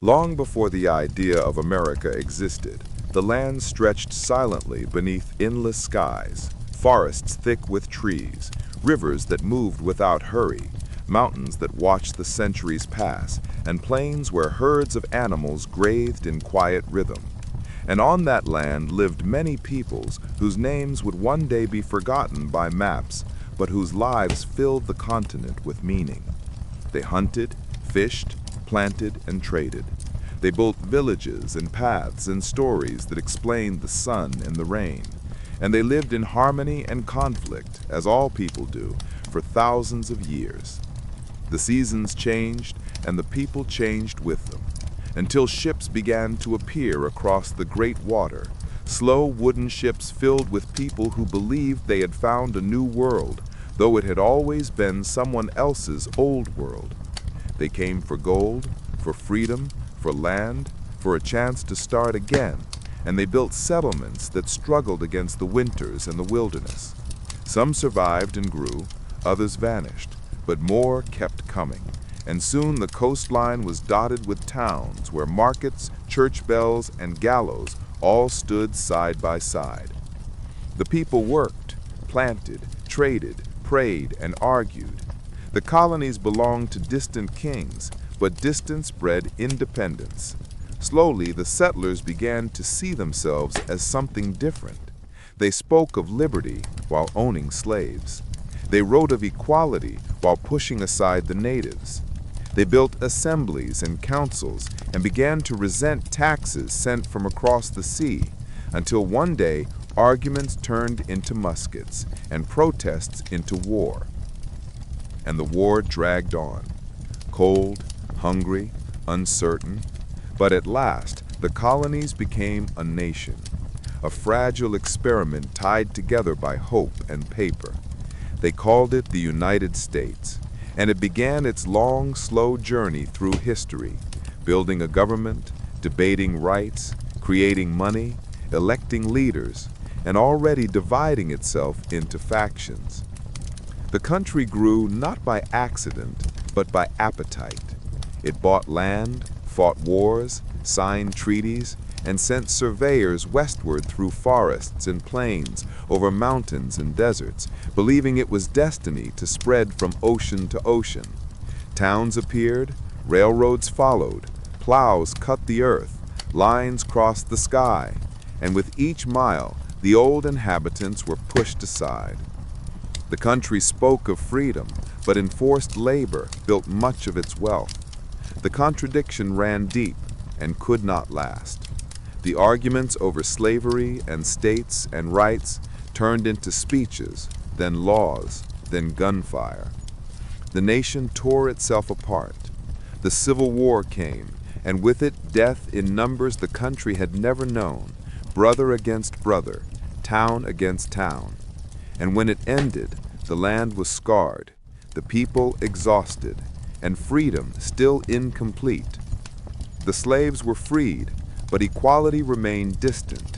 Long before the idea of America existed, the land stretched silently beneath endless skies, forests thick with trees, rivers that moved without hurry, mountains that watched the centuries pass, and plains where herds of animals grazed in quiet rhythm. And on that land lived many peoples whose names would one day be forgotten by maps, but whose lives filled the continent with meaning. They hunted, fished, planted, and traded. They built villages and paths and stories that explained the sun and the rain. And they lived in harmony and conflict, as all people do, for thousands of years. The seasons changed, and the people changed with them, until ships began to appear across the great water, slow wooden ships filled with people who believed they had found a new world, though it had always been someone else's old world. They came for gold, for freedom, for land, for a chance to start again, and they built settlements that struggled against the winters and the wilderness. Some survived and grew, others vanished, but more kept coming, and soon the coastline was dotted with towns where markets, church bells, and gallows all stood side by side. The people worked, planted, traded, prayed, and argued. The colonies belonged to distant kings, but distance bred independence. Slowly, the settlers began to see themselves as something different. They spoke of liberty while owning slaves. They wrote of equality while pushing aside the natives. They built assemblies and councils and began to resent taxes sent from across the sea, until one day arguments turned into muskets and protests into war. And the war dragged on, cold, hungry, uncertain, but at last the colonies became a nation, a fragile experiment tied together by hope and paper. They called it the United States, and it began its long, slow journey through history, building a government, debating rights, creating money, electing leaders, and already dividing itself into factions. The country grew not by accident, but by appetite. It bought land, fought wars, signed treaties, and sent surveyors westward through forests and plains, over mountains and deserts, believing it was destiny to spread from ocean to ocean. Towns appeared, railroads followed, plows cut the earth, lines crossed the sky, and with each mile, the old inhabitants were pushed aside. The country spoke of freedom, but enforced labor built much of its wealth. The contradiction ran deep and could not last. The arguments over slavery and states and rights turned into speeches, then laws, then gunfire. The nation tore itself apart. The Civil War came, and with it death in numbers the country had never known, brother against brother, town against town. And when it ended, the land was scarred, the people exhausted, and freedom still incomplete. The slaves were freed, but equality remained distant.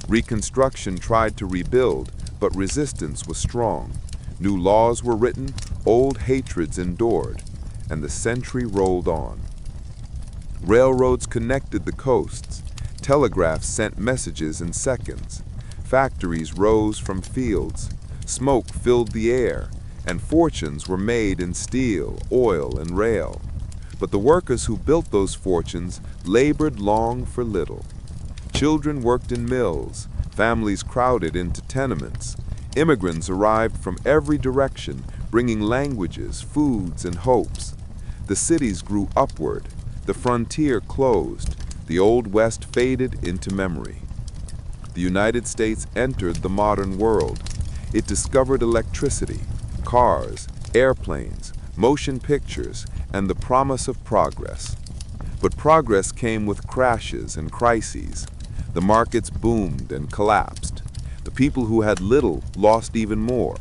Reconstruction tried to rebuild, but resistance was strong. New laws were written, old hatreds endured, and the century rolled on. Railroads connected the coasts. Telegraphs sent messages in seconds. Factories rose from fields. Smoke filled the air, and fortunes were made in steel, oil, and rail. But the workers who built those fortunes labored long for little. Children worked in mills, families crowded into tenements. Immigrants arrived from every direction, bringing languages, foods, and hopes. The cities grew upward, the frontier closed, the Old West faded into memory. The United States entered the modern world. It discovered electricity, cars, airplanes, motion pictures, and the promise of progress. But progress came with crashes and crises. The markets boomed and collapsed. The people who had little lost even more.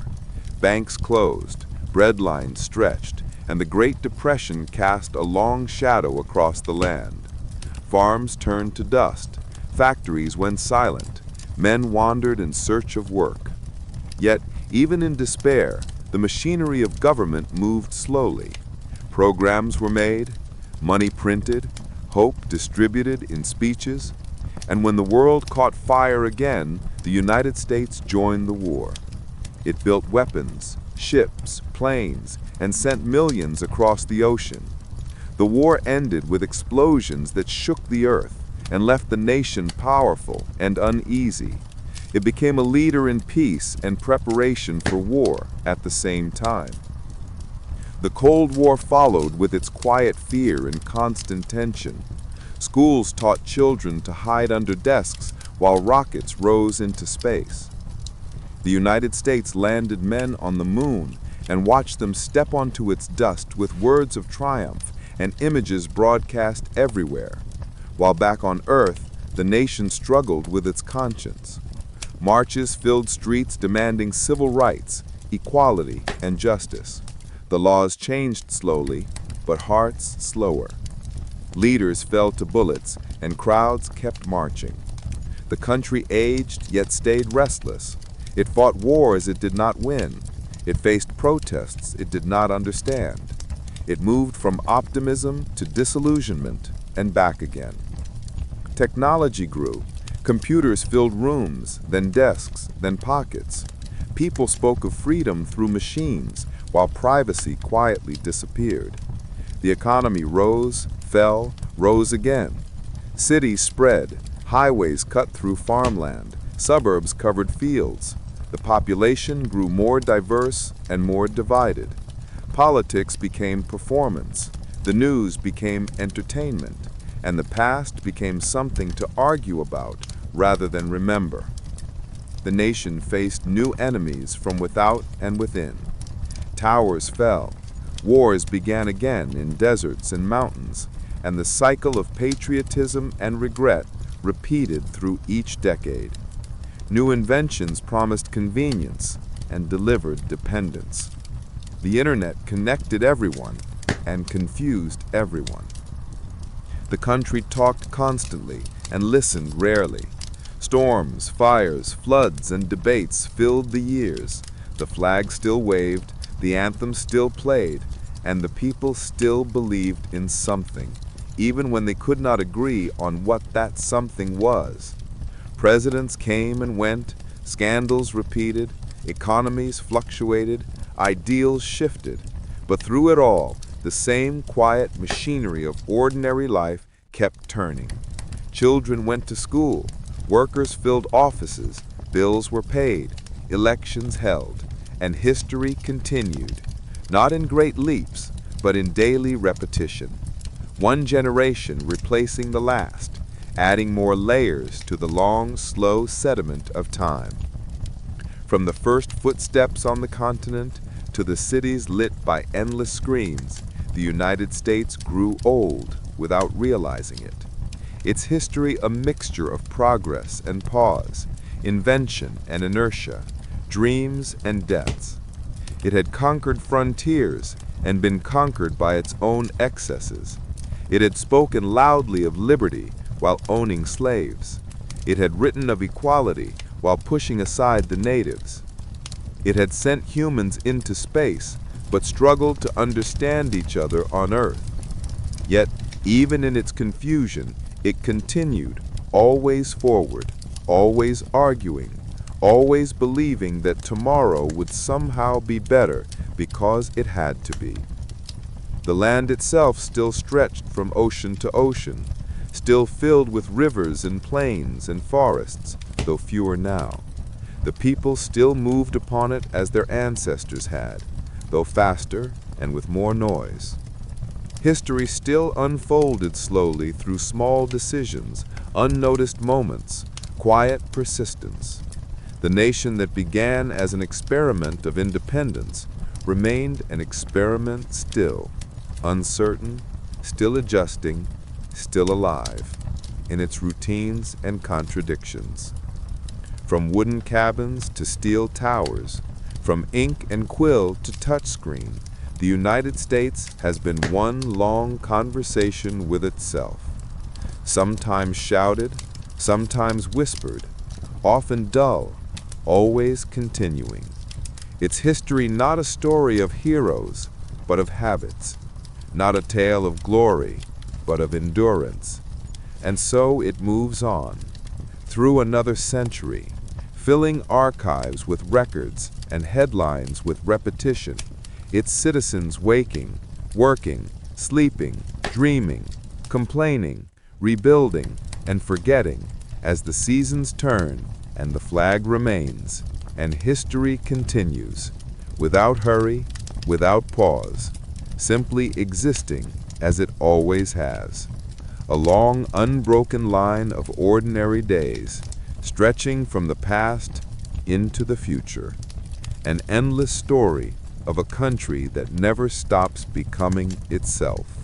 Banks closed, bread lines stretched, and the Great Depression cast a long shadow across the land. Farms turned to dust, factories went silent, men wandered in search of work. Yet, even in despair, the machinery of government moved slowly. Programs were made, money printed, hope distributed in speeches, and when the world caught fire again, the United States joined the war. It built weapons, ships, planes, and sent millions across the ocean. The war ended with explosions that shook the earth and left the nation powerful and uneasy. It became a leader in peace and preparation for war at the same time. The Cold War followed with its quiet fear and constant tension. Schools taught children to hide under desks while rockets rose into space. The United States landed men on the moon and watched them step onto its dust with words of triumph and images broadcast everywhere. While back on Earth, the nation struggled with its conscience. Marches filled streets demanding civil rights, equality, and justice. The laws changed slowly, but hearts slower. Leaders fell to bullets, and crowds kept marching. The country aged, yet stayed restless. It fought wars it did not win. It faced protests it did not understand. It moved from optimism to disillusionment and back again. Technology grew. Computers filled rooms, then desks, then pockets. People spoke of freedom through machines, while privacy quietly disappeared. The economy rose, fell, rose again. Cities spread, highways cut through farmland, suburbs covered fields. The population grew more diverse and more divided. Politics became performance, the news became entertainment, and the past became something to argue about rather than remember. The nation faced new enemies from without and within. Towers fell, wars began again in deserts and mountains, and the cycle of patriotism and regret repeated through each decade. New inventions promised convenience and delivered dependence. The internet connected everyone and confused everyone. The country talked constantly and listened rarely. Storms, fires, floods, and debates filled the years. The flag still waved, the anthem still played, and the people still believed in something, even when they could not agree on what that something was. Presidents came and went, scandals repeated, economies fluctuated, ideals shifted, but through it all, the same quiet machinery of ordinary life kept turning. Children went to school, workers filled offices, bills were paid, elections held, and history continued, not in great leaps, but in daily repetition. One generation replacing the last, adding more layers to the long, slow sediment of time. From the first footsteps on the continent to the cities lit by endless screens, the United States grew old without realizing it. Its history a mixture of progress and pause, invention and inertia, dreams and deaths. It had conquered frontiers and been conquered by its own excesses. It had spoken loudly of liberty while owning slaves. It had written of equality while pushing aside the natives. It had sent humans into space, but struggled to understand each other on Earth. Yet, even in its confusion, it continued, always forward, always arguing, always believing that tomorrow would somehow be better because it had to be. The land itself still stretched from ocean to ocean, still filled with rivers and plains and forests, though fewer now. The people still moved upon it as their ancestors had, though faster and with more noise. History still unfolded slowly through small decisions, unnoticed moments, quiet persistence. The nation that began as an experiment of independence remained an experiment still, uncertain, still adjusting, still alive, in its routines and contradictions. From wooden cabins to steel towers, from ink and quill to touchscreen, the United States has been one long conversation with itself. Sometimes shouted, sometimes whispered, often dull, always continuing. Its history not a story of heroes, but of habits, not a tale of glory, but of endurance. And so it moves on, through another century, filling archives with records and headlines with repetition, its citizens waking, working, sleeping, dreaming, complaining, rebuilding, and forgetting as the seasons turn and the flag remains, and history continues, without hurry, without pause, simply existing as it always has. A long, unbroken line of ordinary days, stretching from the past into the future. An endless story of a country that never stops becoming itself.